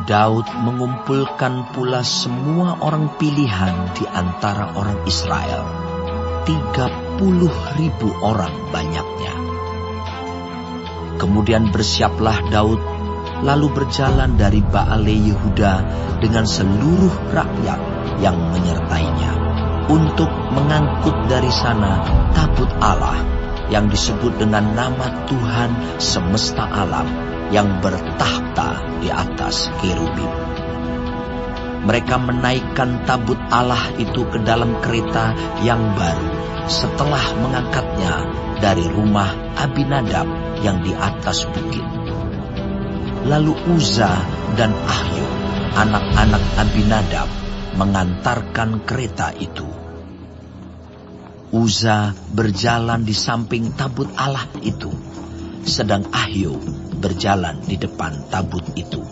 Daud mengumpulkan pula semua orang pilihan di antara orang Israel, 30.000 orang banyaknya. Kemudian bersiaplah Daud, lalu berjalan dari Baale Yehuda dengan seluruh rakyat yang menyertainya, untuk mengangkut dari sana tabut Allah yang disebut dengan nama Tuhan semesta alam, yang bertakhta di atas kerubim. Mereka menaikkan tabut Allah itu ke dalam kereta yang baru setelah mengangkatnya dari rumah Abinadab yang di atas bukit. Lalu Uza dan Ahyo, anak-anak Abinadab, mengantarkan kereta itu. Uza berjalan di samping tabut Allah itu, sedang Ahyo berjalan di depan tabut itu.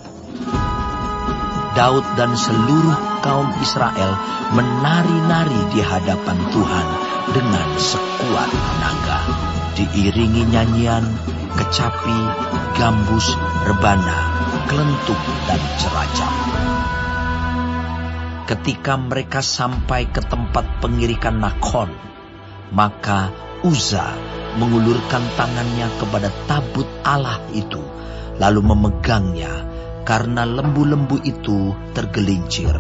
Daud dan seluruh kaum Israel menari-nari di hadapan Tuhan dengan sekuat tenaga, diiringi nyanyian, kecapi, gambus, rebana, kelentuk, dan ceracap. Ketika mereka sampai ke tempat pengirikan Nakon, maka Uza mengulurkan tangannya kepada tabut Allah itu, lalu memegangnya, karena lembu-lembu itu tergelincir.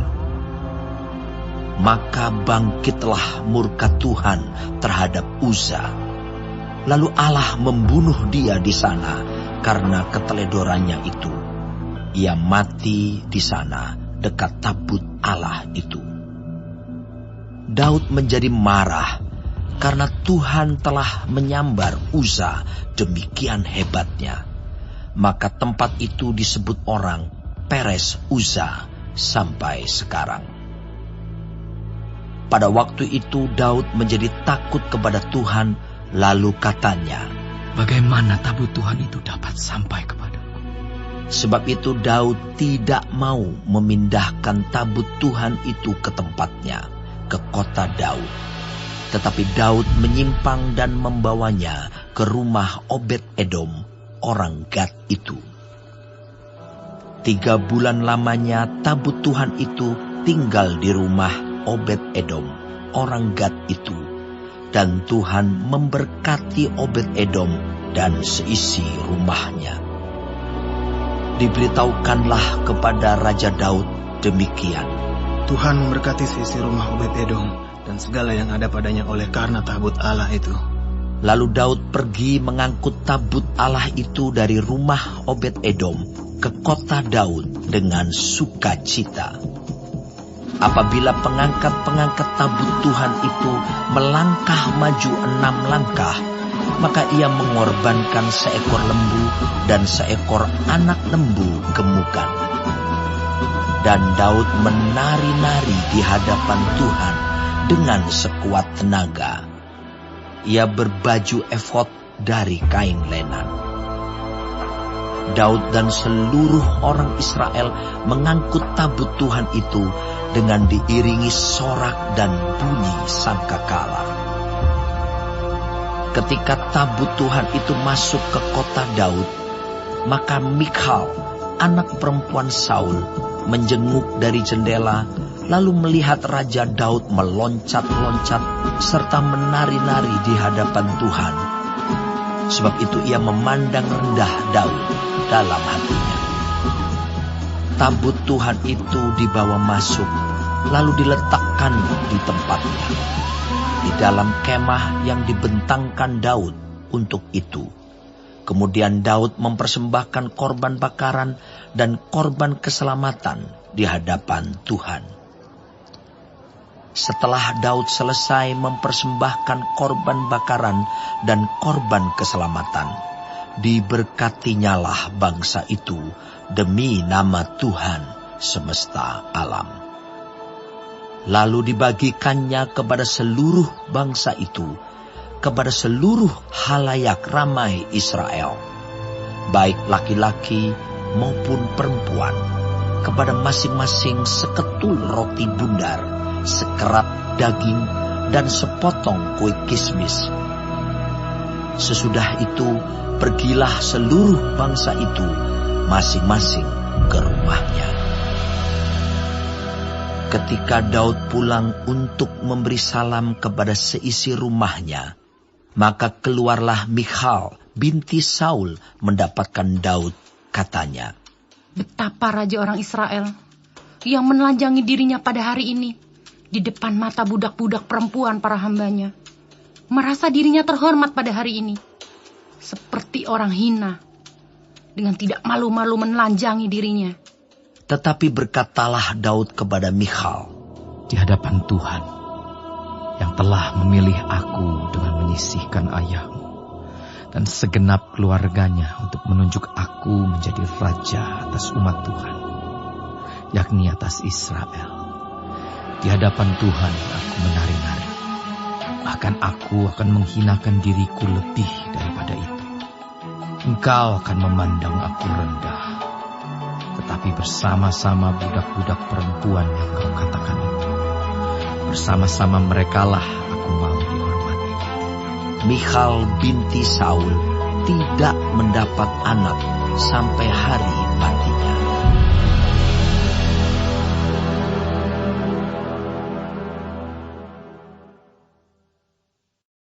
Maka bangkitlah murka Tuhan terhadap Uza. Lalu Allah membunuh dia di sana karena keteledorannya itu. Ia mati di sana dekat tabut Allah itu. Daud menjadi marah karena Tuhan telah menyambar Uza demikian hebatnya. Maka tempat itu disebut orang Peres Uza sampai sekarang. Pada waktu itu Daud menjadi takut kepada Tuhan, lalu katanya, "Bagaimana tabut Tuhan itu dapat sampai kepadaku?" Sebab itu Daud tidak mau memindahkan tabut Tuhan itu ke tempatnya, ke kota Daud. Tetapi Daud menyimpang dan membawanya ke rumah Obed-Edom, orang Gad itu. 3 bulan lamanya tabut Tuhan itu tinggal di rumah Obed-Edom, orang Gad itu. Dan Tuhan memberkati Obed-Edom dan seisi rumahnya. Diberitahukanlah kepada Raja Daud demikian, "Tuhan memberkati seisi rumah Obed-Edom dan segala yang ada padanya oleh karena tabut Allah itu." Lalu Daud pergi mengangkut tabut Allah itu dari rumah Obed-Edom ke kota Daud dengan sukacita. Apabila pengangkat-pengangkat tabut Tuhan itu melangkah maju 6 langkah, maka ia mengorbankan seekor lembu dan seekor anak lembu gemukan. Dan Daud menari-nari di hadapan Tuhan dengan sekuat tenaga. Ia berbaju efod dari kain lenan. Daud dan seluruh orang Israel mengangkut tabut Tuhan itu dengan diiringi sorak dan bunyi sangkakala. Ketika tabut Tuhan itu masuk ke kota Daud, maka Mikhal, anak perempuan Saul, menjenguk dari jendela, lalu melihat Raja Daud meloncat-loncat serta menari-nari di hadapan Tuhan. Sebab itu ia memandang rendah Daud dalam hatinya. Tabut Tuhan itu dibawa masuk, lalu diletakkan di tempatnya, di dalam kemah yang dibentangkan Daud untuk itu. Kemudian Daud mempersembahkan korban bakaran dan korban keselamatan di hadapan Tuhan. Setelah Daud selesai mempersembahkan korban bakaran dan korban keselamatan, diberkatinyalah bangsa itu demi nama Tuhan semesta alam. Lalu dibagikannya kepada seluruh bangsa itu, kepada seluruh halayak ramai Israel, baik laki-laki maupun perempuan, kepada masing-masing seketul roti bundar, sekerap daging, dan sepotong kue kismis. Sesudah itu pergilah seluruh bangsa itu masing-masing ke rumahnya. Ketika Daud pulang untuk memberi salam kepada seisi rumahnya, maka keluarlah Michal binti Saul mendapatkan Daud. Katanya, betapa raja orang Israel yang menelanjangi dirinya pada hari ini di depan mata budak-budak perempuan para hambanya, merasa dirinya terhormat pada hari ini, seperti orang hina, dengan tidak malu-malu menelanjangi dirinya. Tetapi berkatalah Daud kepada Michal, di hadapan Tuhan yang telah memilih aku dengan menyisihkan ayahmu dan segenap keluarganya untuk menunjuk aku menjadi raja atas umat Tuhan, yakni atas Israel. Di hadapan Tuhan aku menari-nari, bahkan aku akan menghinakan diriku lebih daripada itu. Engkau akan memandang aku rendah, tetapi bersama-sama budak-budak perempuan yang kau katakan itu, bersama-sama merekalah aku mau dihormati. Michal binti Saul tidak mendapat anak sampai hari